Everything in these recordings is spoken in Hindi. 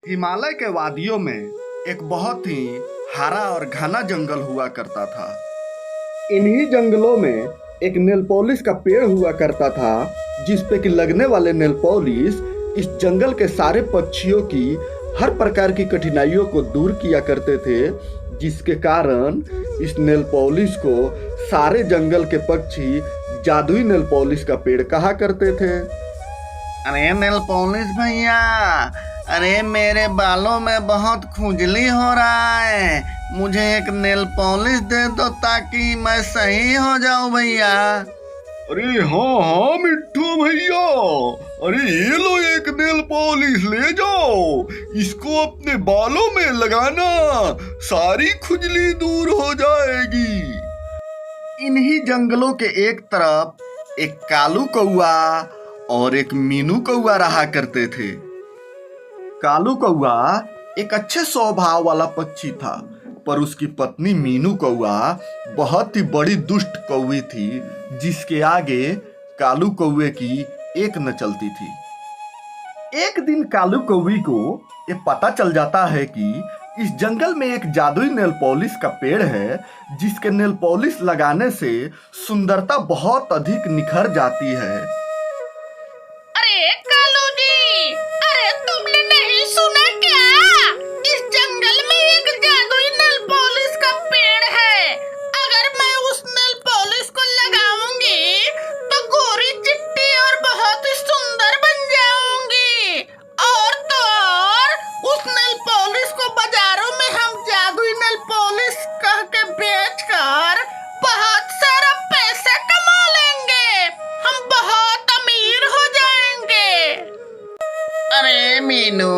हिमालय के वादियों में एक बहुत ही हरा और घना जंगल हुआ करता था। इन्हीं जंगलों में एक नेल पॉलिश का पेड़ हुआ करता था, जिस पे कि लगने वाले नेल पॉलिश इस जंगल के सारे पक्षियों की हर प्रकार की कठिनाइयों को दूर किया करते थे, जिसके कारण इस नेल पॉलिश को सारे जंगल के पक्षी जादुई नेल पॉलिश का पेड़ कहा करते थे। अरे नेल पॉलिश भैया, अरे मेरे बालों में बहुत खुजली हो रहा है, मुझे एक नेल पॉलिश दे दो ताकि मैं सही हो जाऊं भैया। अरे हाँ मिट्टू भैया, अरे ये लो एक नेल पॉलिश ले जाओ, इसको अपने बालों में लगाना, सारी खुजली दूर हो जाएगी। इन्हीं जंगलों के एक तरफ एक कालू कौआ और एक मीनू कौआ रहा करते थे। कालू कौआ एक अच्छे स्वभाव वाला पक्षी था, पर उसकी पत्नी मीनू कौआ बहुत ही बड़ी दुष्ट कौवी थी, जिसके आगे कालू कौवे की एक न चलती थी। एक दिन कालू कौवी को ये पता चल जाता है कि इस जंगल में एक जादुई नेल पॉलिश का पेड़ है, जिसके नेल पॉलिश लगाने से सुंदरता बहुत अधिक निखर जाती है। अरे कालू जी, अरे तुमने नहीं सुना क्या? इस जंगल में एक जादुई नेल पॉलिश का पेड़ है। अगर मैं उस नेल पॉलिश को लगाऊंगी तो गोरी चिट्टी और बहुत ही सुंदर बन जाऊंगी। और तो और उस नेल पॉलिश को बाजारों में हम जादुई नेल पॉलिश कह के बेचकर बहुत सारा पैसा कमा लेंगे। हम बहुत अमीर हो जाएंगे। अरे मीनू,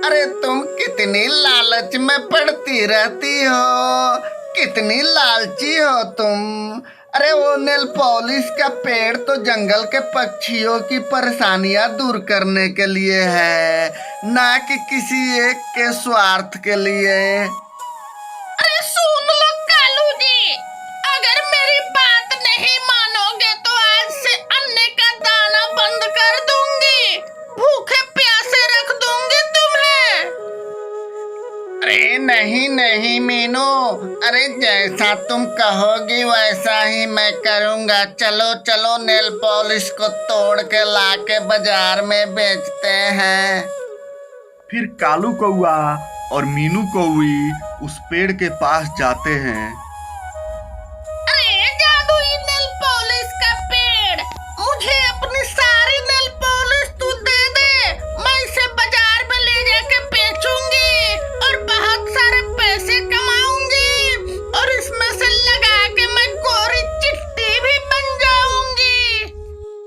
अरे तुम कितनी लालच में पड़ती रहती हो, कितनी लालची हो तुम। अरे वो नेल पॉलिश का पेड़ तो जंगल के पक्षियों की परेशानियां दूर करने के लिए है, ना कि किसी एक के स्वार्थ के लिए। अरे सुन लो कालू जी, अगर मेरी बात नहीं मानोगे तो आज से अन्य का दाना बंद कर दूंगी, भूखे प्यासे रख दूंगी तुम्हें। अरे नहीं नहीं मीनू, अरे जैसा तुम कहोगी वैसा ही मैं करूंगा। चलो चलो नेल पॉलिश को तोड़ के लाके बाजार में बेचते हैं। फिर कालू कौआ और मीनू कौवी उस पेड़ के पास जाते हैं। अरे जादुई नेल पॉलिश का पेड़, मुझे अपनी सारी नेल पॉलिश तू दे दे, मैं इसे बाजार में ले जाके बेचूंगी और बहुत सारे पैसे कमाऊंगी और इसमें से लगा के मैं गोरी चिट्टी भी बन जाऊंगी।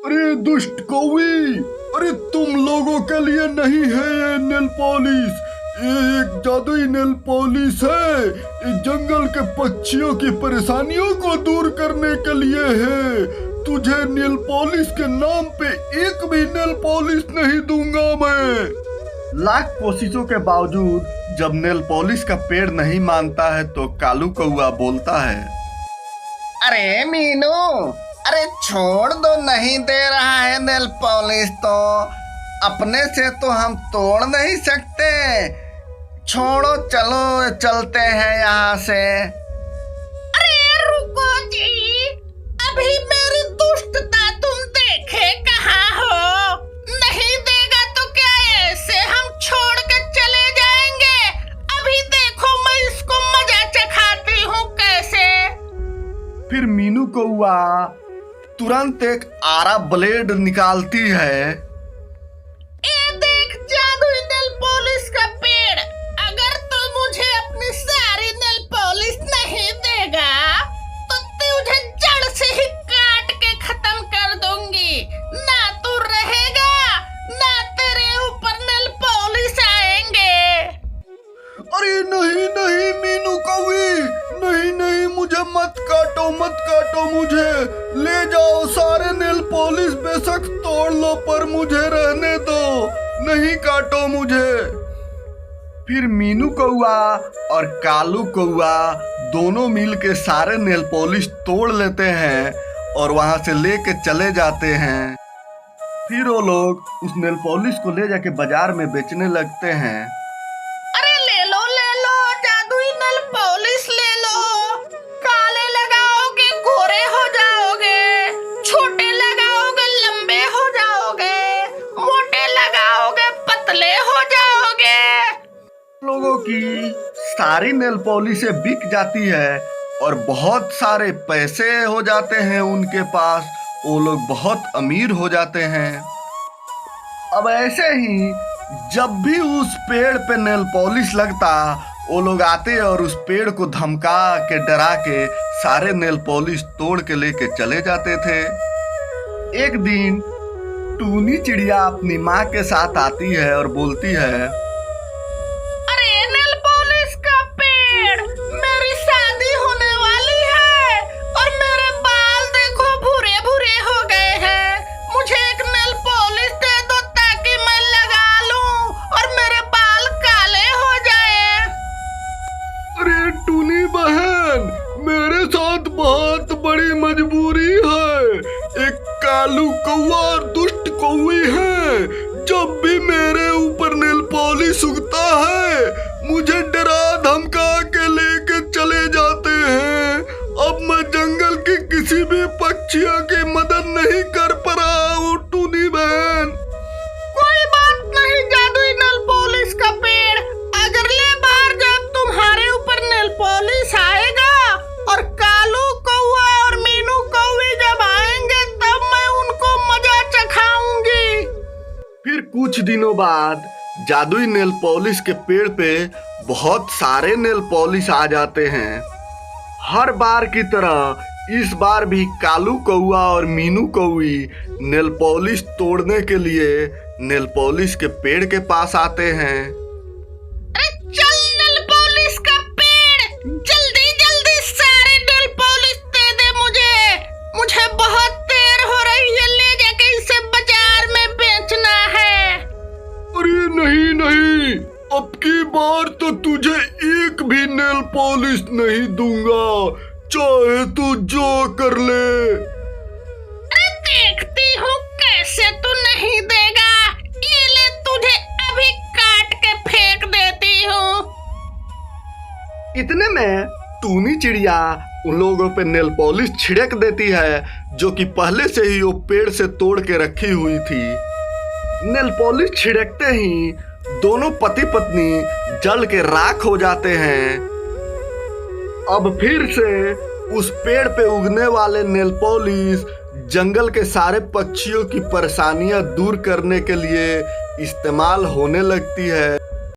अरे दुष्ट कौवी, अरे तुम लोगों के लिए नहीं है ये नेल पॉलिश, ये एक जादुई नेल पॉलिश है। ये जंगल के पक्षियों की परेशानियों को दूर करने के लिए है। तुझे नेल पॉलिश के नाम पे एक भी नेल पॉलिश नहीं दूंगा मैं। लाख कोशिशों के बावजूद जब नेल पॉलिश का पेड़ नहीं मानता है तो कालू कौआ बोलता है, अरे मीनू, अरे छोड़ दो, नहीं दे रहा है नेल पॉलिश तो अपने से तो हम तोड़ नहीं सकते। छोड़ो, चलो चलते हैं यहाँ से। अरे रुको जी, अभी मेरी दुष्टता तुम देखे कहाँ हो? नहीं देगा तो क्या ऐसे हम छोड़ के चले जाएंगे? अभी देखो मैं इसको मजा चखाती हूँ कैसे। फिर मीनू कौआ तुरंत एक आरा ब्लेड निकालती है। ये देख जादुई नेल पॉलिश का पेड़, अगर तू मुझे अपनी सारी नेल पॉलिश नहीं देगा तो तुझे जड़ से ही काट के खत्म कर दूंगी। ना तू रहेगा ना तेरे ऊपर नेल पॉलिश आएंगे। अरे नहीं नहीं मीनू कौवी, नहीं नहीं, मुझे मत काटो, मत काटो, मुझे ले जाओ। सारे नेल पॉलिश बेशक तोड़ लो पर मुझे रहने दो, नहीं काटो मुझे। फिर मीनू कौआ और कालू कौआ दोनों मिल के सारे नेल पॉलिश तोड़ लेते हैं और वहां से लेके चले जाते हैं। फिर वो लोग उस नेल पॉलिश को ले जाके बाजार में बेचने लगते हैं। अरे ले लो जादुई नेल पॉलिश ले लो। काले लगाओगे गोरे हो जाओगे, छोटे लगाओगे लंबे हो जाओगे, मोटे लगाओगे पतले हो जाओगे। लोगों की सारी नेल पॉलिशें बिक जाती है और बहुत सारे पैसे हो जाते हैं उनके पास। वो लोग बहुत अमीर हो जाते हैं। अब ऐसे ही जब भी उस पेड़ पे नेल पॉलिश लगता, वो लोग आते और उस पेड़ को धमका के डरा के सारे नेल पॉलिश तोड़ के लेके चले जाते थे। एक दिन टूनी चिड़िया अपनी माँ के साथ आती है और बोलती है, अरे नेल पॉलिश का पेड़, मेरी शादी होने वाली है और मेरे बाल देखो भूरे भूरे हो गए हैं। मुझे एक नेल पॉलिश दे दो ताकि मैं लगा लूं और मेरे बाल काले हो जाए। अरे टूनी बहन, मेरे साथ बहुत बड़ी मजबूरी है। एक कालू कौवा और दुष्ट कौवी है। जब भी मेरे ऊपर नेल पॉलिश उगता है, मुझे डरा धमका के लेके चले जाते हैं। अब मैं जंगल के किसी भी पक्षियों की मदद नहीं कर पा रहा हूँ टूनी बहन। कोई बात नहीं जादुई नेल पॉलिश का पेड़, अगले बार जब तुम्हारे ऊपर नेल पॉलिश आएगा और कालू कौवा और मीनू कौवी जब आएंगे तब मैं उनको मजा चखाऊंगी। फिर कुछ दिनों बाद जादुई नेल पॉलिश के पेड़ पे बहुत सारे नेल पॉलिश आ जाते हैं। हर बार की तरह इस बार भी कालू कौवा और मीनू कौवी नेल पॉलिश तोड़ने के लिए नेल पॉलिश के पेड़ के पास आते हैं। अरे चल नेल पॉलिश का पेड़, जल्दी जल्दी सारे नेल पॉलिश दे दे मुझे बहुत देर हो रही है, ले जाके इसे बाजार में बेचना है। अरे नहीं नहीं, अब की बार तो तुझे एक भी नेल पॉलिश नहीं दूंगा, चाहे तू जो कर ले। अरे देखती हूँ कैसे तू नहीं देगा। ये ले, तुझे अभी काट के फेंक देती हूँ। इतने में टूनी चिड़िया उन लोगों पे नेल पॉलिश छिड़क देती है, जो कि पहले से ही वो पेड़ से तोड़ के रखी हुई थी। नेल पॉलिश छिड़कते ही दोनों पति पत्नी जल के राख हो जाते हैं। अब फिर से उस पेड़ पे उगने वाले नेल पॉलिश जंगल के सारे पक्षियों की परेशानियां दूर करने के लिए इस्तेमाल होने लगती है।